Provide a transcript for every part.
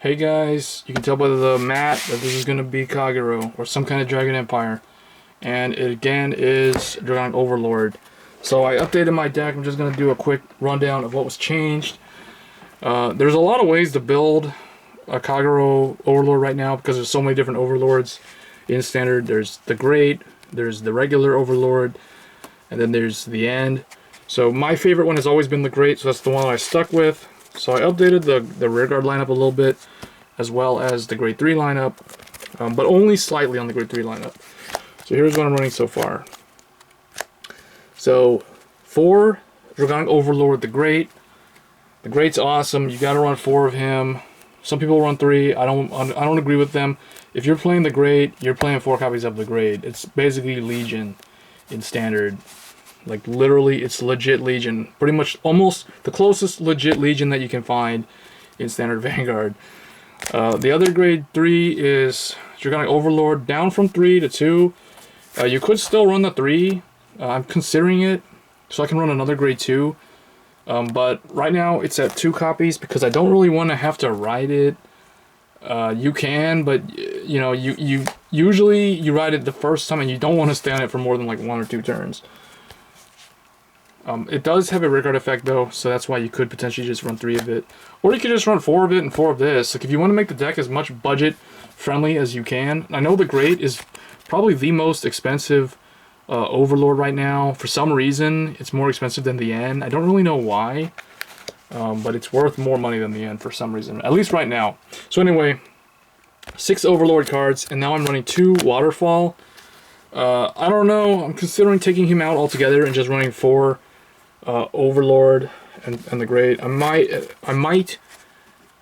Hey guys, you can tell by the mat that this is going to be Kagero, or some kind of Dragon Empire. And it again is Dragonic Overlord. So I updated my deck. I'm just going to do a quick rundown of what was changed. There's a lot of ways to build a Kagero Overlord right now, because there's so many different Overlords in Standard. There's the Great, there's the regular Overlord, and then there's the End. So my favorite one has always been the Great, so that's the one I stuck with. So I updated the rearguard lineup a little bit, as well as the grade 3 lineup, but only slightly on the grade 3 lineup. So here's what I'm running so far. So for Dragonic Overlord, the Great's awesome. You got to run 4 of him. Some people run 3. I don't agree with them. If you're playing the Great, you're playing 4 copies of the Great. It's basically Legion in Standard. Like, literally, it's legit Legion. Pretty much almost the closest legit Legion that you can find in Standard Vanguard. The other grade 3 is Dragonic Overlord, down from 3 to 2. You could still run the 3. I'm considering it, so I can run another grade 2. But right now, it's at 2 copies, because I don't really want to have to ride it. You can, but, you know, you usually you ride it the first time, and you don't want to stay on it for more than like 1 or 2 turns. It does have a rearguard effect though, so that's why you could potentially just run 3 of it. Or you could just run 4 of it and 4 of this. Like, if you want to make the deck as much budget friendly as you can. I know the Great is probably the most expensive Overlord right now. For some reason, it's more expensive than the N. I don't really know why, but it's worth more money than the N for some reason, at least right now. So anyway, 6 Overlord cards, and now I'm running 2 Waterfall. I don't know, I'm considering taking him out altogether and just running 4 Overlord and the Great. I might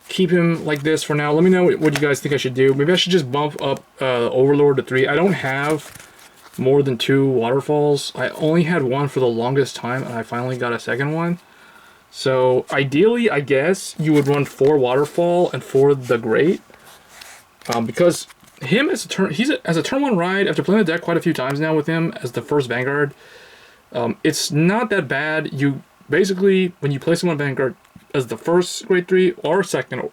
keep him like this for now. Let me know what you guys think I should do. Maybe I should just bump up Overlord to 3. I don't have more than 2 Waterfalls. I only had 1 for the longest time, and I finally got a second one. So ideally, I guess you would run 4 Waterfall and 4 the Great, because him as a turn 1 ride, after playing the deck quite a few times now with him as the first Vanguard, it's not that bad. You basically, when you play someone Vanguard as the first grade 3 or second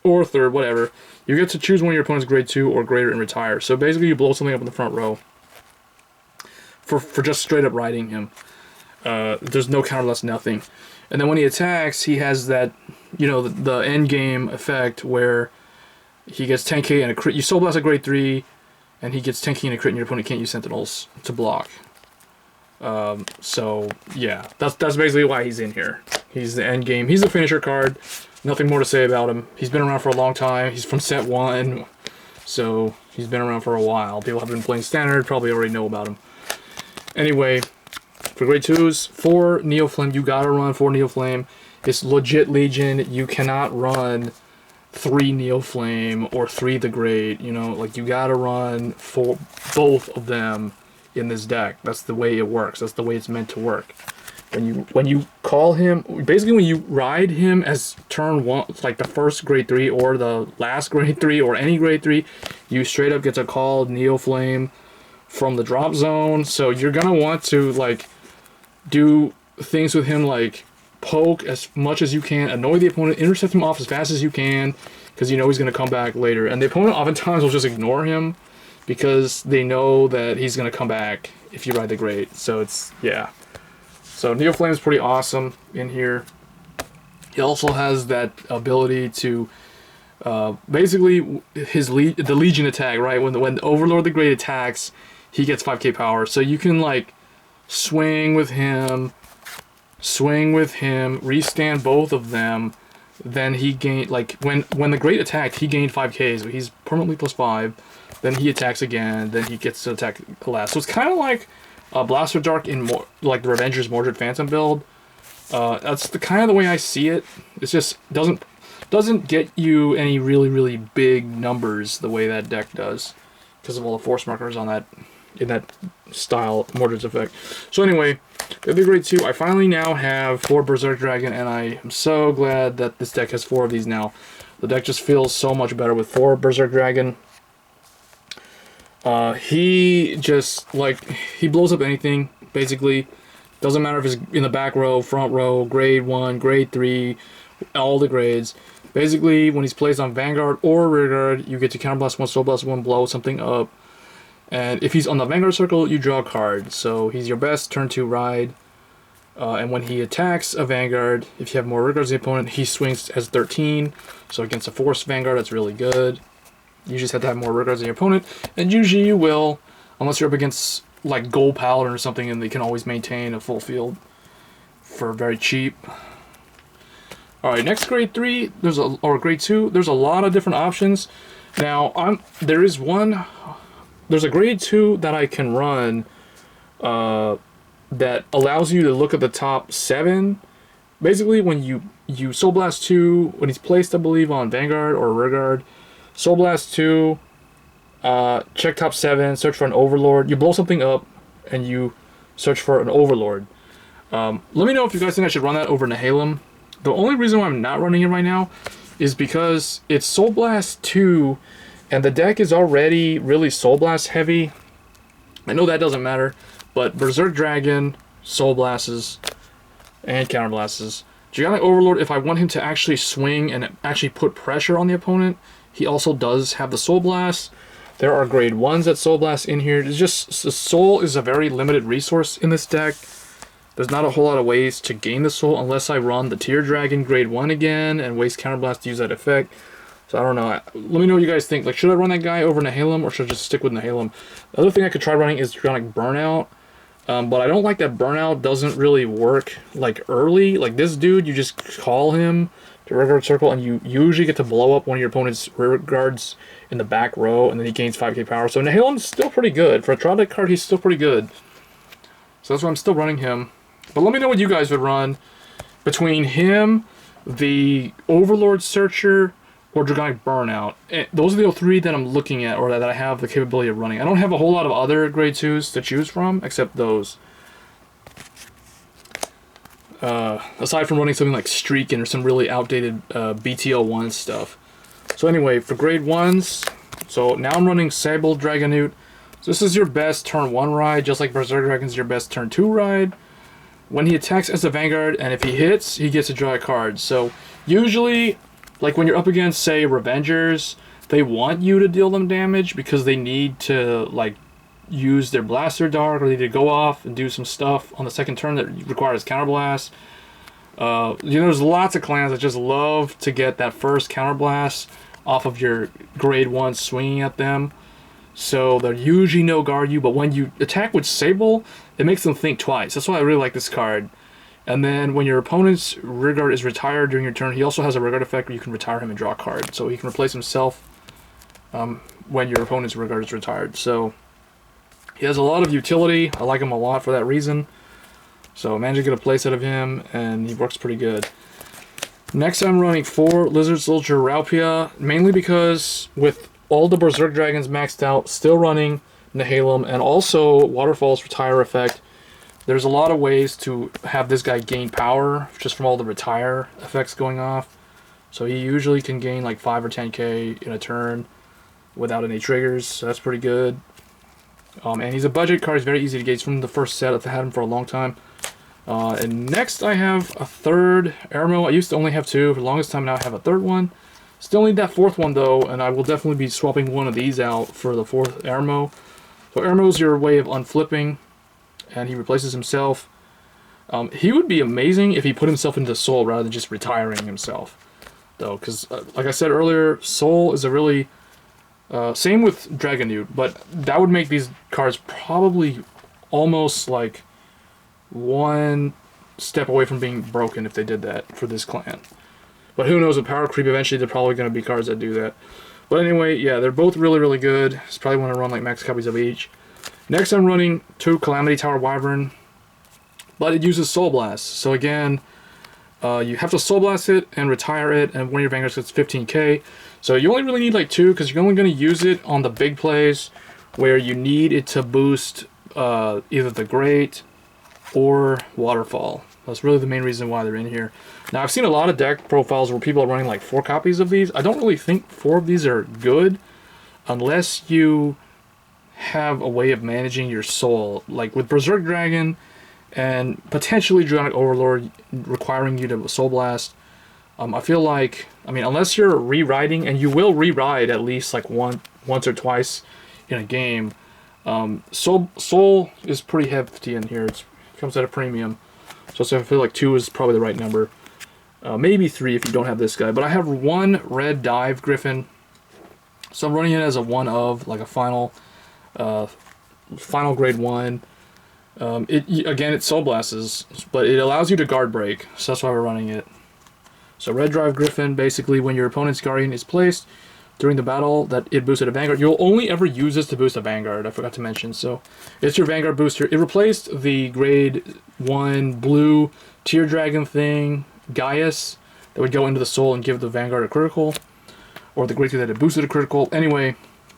or third, whatever, you get to choose one of your opponent's grade 2 or greater and retire. So basically, you blow something up in the front row for just straight up riding him. There's no counter, less nothing. And then when he attacks, he has that, you know, the end game effect where he gets 10k and a crit. You Soul Blast a grade 3, and he gets 10k and a crit, and your opponent can't use Sentinels to block. So yeah, that's basically why he's in here. He's the end game. He's a finisher card. Nothing more to say about him. He's been around for a long time. He's from set 1, so he's been around for a while. People have been playing Standard, probably already know about him. Anyway, for grade 2s, 4 Neoflame. You gotta run 4 Neoflame. It's legit Legion. You cannot run 3 Neoflame or 3 the Great. You know, like, you gotta run 4, both of them in this deck. That's the way it works. That's the way it's meant to work. When you call him, basically when you ride him as turn 1, like the first grade 3 or the last grade 3 or any grade 3, you straight up get to call Neoflame from the drop zone. So you're gonna want to, like, do things with him, like poke as much as you can, annoy the opponent, intercept him off as fast as you can, because you know he's gonna come back later. And the opponent oftentimes will just ignore him, because they know that he's going to come back if you ride the Great. So it's, yeah. So Neoflame is pretty awesome in here. He also has that ability to, basically, the Legion attack, right? When Overlord the Great attacks, he gets 5k power. So you can, like, swing with him, restand both of them. Then he gained, like, when the Great attacked, he gained 5k, so he's permanently +5. Then he attacks again, then he gets to attack last. So it's kind of like Blaster Dark in like the Revengers Mordred Phantom build. That's the kind of the way I see it. It just doesn't get you any really big numbers the way that deck does, because of all the force markers on that, in that style Mordred's effect. So anyway, the other grade 2, I finally now have 4 Berserk Dragon, and I am so glad that this deck has 4 of these now. The deck just feels so much better with 4 Berserk Dragon. He just, like, he blows up anything, basically. Doesn't matter if it's in the back row, front row, grade 1, grade 3, all the grades. Basically, when he's placed on Vanguard or Rearguard, you get to counterblast 1, Soul Blast 1, blow something up. And if he's on the Vanguard circle, you draw a card. So he's your best turn 2 ride. And when he attacks a Vanguard, if you have more Rearguards than the opponent, he swings as 13. So against a Force Vanguard, that's really good. You just have to have more Rearguards than your opponent. And usually you will, unless you're up against like Gold Paladin or something, and they can always maintain a full field for very cheap. Alright, next grade 3, or grade 2, there's a lot of different options. Now, there's a grade 2 that I can run that allows you to look at the top 7. Basically, when you Soul Blast 2, when he's placed, I believe, on Vanguard or Rearguard, Soul Blast 2, check top 7, search for an Overlord. You blow something up, and you search for an Overlord. Let me know if you guys think I should run that over Nihilum. The only reason why I'm not running it right now is because it's Soul Blast 2, and the deck is already really Soul Blast heavy. I know that doesn't matter, but Berserk Dragon, Soul Blasts, and Counterblasts. Dragonic Overlord, if I want him to actually swing and actually put pressure on the opponent, he also does have the Soul Blast. There are grade 1s that Soul Blast in here. It's just, the Soul is a very limited resource in this deck. There's not a whole lot of ways to gain the Soul unless I run the Tear Dragon grade 1 again and waste Counterblast to use that effect. So I don't know. Let me know what you guys think. Like, should I run that guy over Nihilum or should I just stick with Nihilum? The other thing I could try running is Dragonic Burnout. But I don't like that Burnout doesn't really work like early. Like this dude, you just call him to Rearguard Circle and you usually get to blow up one of your opponent's rear guards in the back row and then he gains 5k power. So Nihilum's still pretty good. For a draw deck card, he's still pretty good. So that's why I'm still running him. But let me know what you guys would run between him, the Overlord Searcher, or Dragonic Burnout. Those are the 3 that I'm looking at, or that I have the capability of running. I don't have a whole lot of other grade 2s to choose from, except those. Aside from running something like Streakin' or some really outdated BTL1 stuff. So anyway, for grade 1s, so now I'm running Sable Dragonute. So this is your best turn 1 ride, just like Berserk Dragon's your best turn 2 ride. When he attacks as a Vanguard, and if he hits, he gets to draw a card. So usually, like when you're up against, say, Revengers, they want you to deal them damage because they need to, like, use their Blaster Dart, or they need to go off and do some stuff on the second turn that requires Counterblast. There's lots of clans that just love to get that first Counterblast off of your grade 1 swinging at them. So they'll usually no-guard you, but when you attack with Sable, it makes them think twice. That's why I really like this card. And then when your opponent's Rearguard is retired during your turn, he also has a Rearguard effect where you can retire him and draw a card. So he can replace himself when your opponent's Rearguard is retired. So he has a lot of utility. I like him a lot for that reason. So I managed to get a place out of him, and he works pretty good. Next I'm running 4 Lizard Soldier Raupia, mainly because with all the Berserk Dragons maxed out, still running Nihilum, and also Waterfall's Retire effect. There's a lot of ways to have this guy gain power just from all the retire effects going off. So he usually can gain like 5 or 10k in a turn without any triggers, so that's pretty good. And he's a budget card, he's very easy to get. He's from the first set, I've had him for a long time. And next I have a 3rd Airmo. I used to only have 2 for the longest time, now I have a 3rd one. Still need that 4th one though, and I will definitely be swapping one of these out for the 4th Airmo. So Airmo is your way of unflipping, and he replaces himself. He would be amazing if he put himself into Soul rather than just retiring himself, though, because like I said earlier, Soul is a really same with Dragonute, but that would make these cards probably almost like one step away from being broken if they did that for this clan. But who knows, with power creep, eventually they're probably going to be cards that do that. But anyway, yeah, they're both really, really good. Just probably want to run like max copies of each. Next I'm running 2 Calamity Tower Wyvern, but it uses Soul Blast. So again, you have to Soul Blast it and retire it, and one of your Vanguards gets 15k. So you only really need like 2, because you're only going to use it on the big plays where you need it to boost either the Great or Waterfall. That's really the main reason why they're in here. Now, I've seen a lot of deck profiles where people are running like 4 copies of these. I don't really think 4 of these are good unless you have a way of managing your soul. Like with Berserk Dragon and potentially Dragonic Overlord requiring you to Soul Blast. I feel like, I mean, unless you're rewriting, and you will rewrite at least like once or twice in a game, Soul is pretty hefty in here. It comes at a premium. So I feel like 2 is probably the right number. Maybe 3 if you don't have this guy. But I have 1 red dive Griffin. So I'm running it as a 1 of, like a final grade 1. Again, it Soul Blasts, but it allows you to guard break. So that's why we're running it. So red drive Griffin, basically when your opponent's Guardian is placed during the battle that it boosted a Vanguard. You'll only ever use this to boost a Vanguard, I forgot to mention. So it's your Vanguard booster. It replaced the grade 1 blue Tear Dragon thing, Gaius, that would go into the Soul and give the Vanguard a critical. Or the grade 2 that it boosted a critical. Anyway,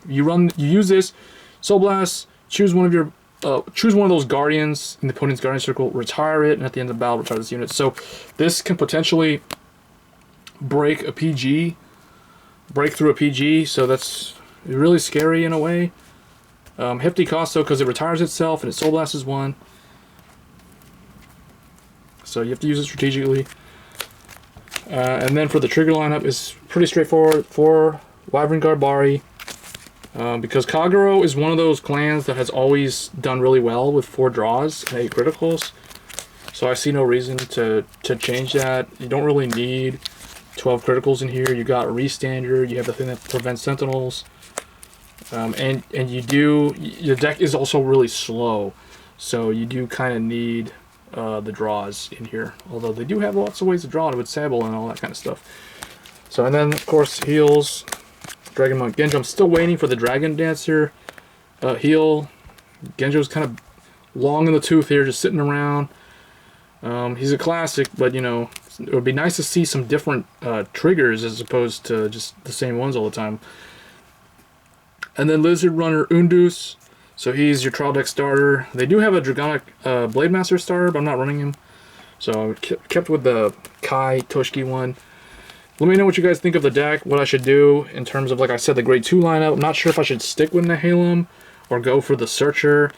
you use this, Soul Blast, choose one of those Guardians in the opponent's Guardian Circle, retire it, and at the end of the battle, retire this unit. So this can potentially break through a PG, so that's really scary in a way. Hefty cost though, because it retires itself and it Soul Blasts 1. So you have to use it strategically. And then for the trigger lineup is pretty straightforward. 4 Wyvern Garbari. Because Kagero is one of those clans that has always done really well with 4 draws and 8 criticals. So I see no reason to change that. You don't really need 12 criticals in here. You got Restander, you have the thing that prevents Sentinels. And your deck is also really slow. So you do kind of need the draws in here. Although they do have lots of ways to draw it with Sable and all that kind of stuff. So, and then of course heals, Dragon Monk Genjo. I'm still waiting for the Dragon Dancer heal. Genjo's kind of long in the tooth here, just sitting around. He's a classic, but you know, it would be nice to see some different triggers as opposed to just the same ones all the time. And then Lizard Runner Undus. So he's your trial deck starter. They do have a Dragonic Blade Master starter, but I'm not running him. So I kept with the Kai Toshiki one. Let me know what you guys think of the deck, what I should do in terms of, like I said, the grade 2 lineup. I'm not sure if I should stick with Nihilum or go for the Searcher.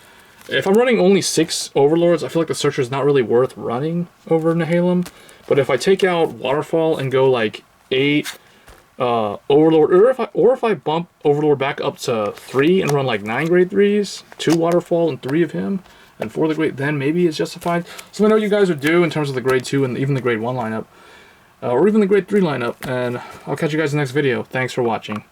If I'm running only 6 Overlords, I feel like the Searcher is not really worth running over Nihilum. But if I take out Waterfall and go like 8 Overlord, or if I bump Overlord back up to 3 and run like 9 grade 3s, 2 Waterfall and 3 of him, and 4 the grade, then maybe it's justified. So I know what you guys would do in terms of the grade 2 and even the grade 1 lineup. Or even the grade 3 lineup, and I'll catch you guys in the next video. Thanks for watching.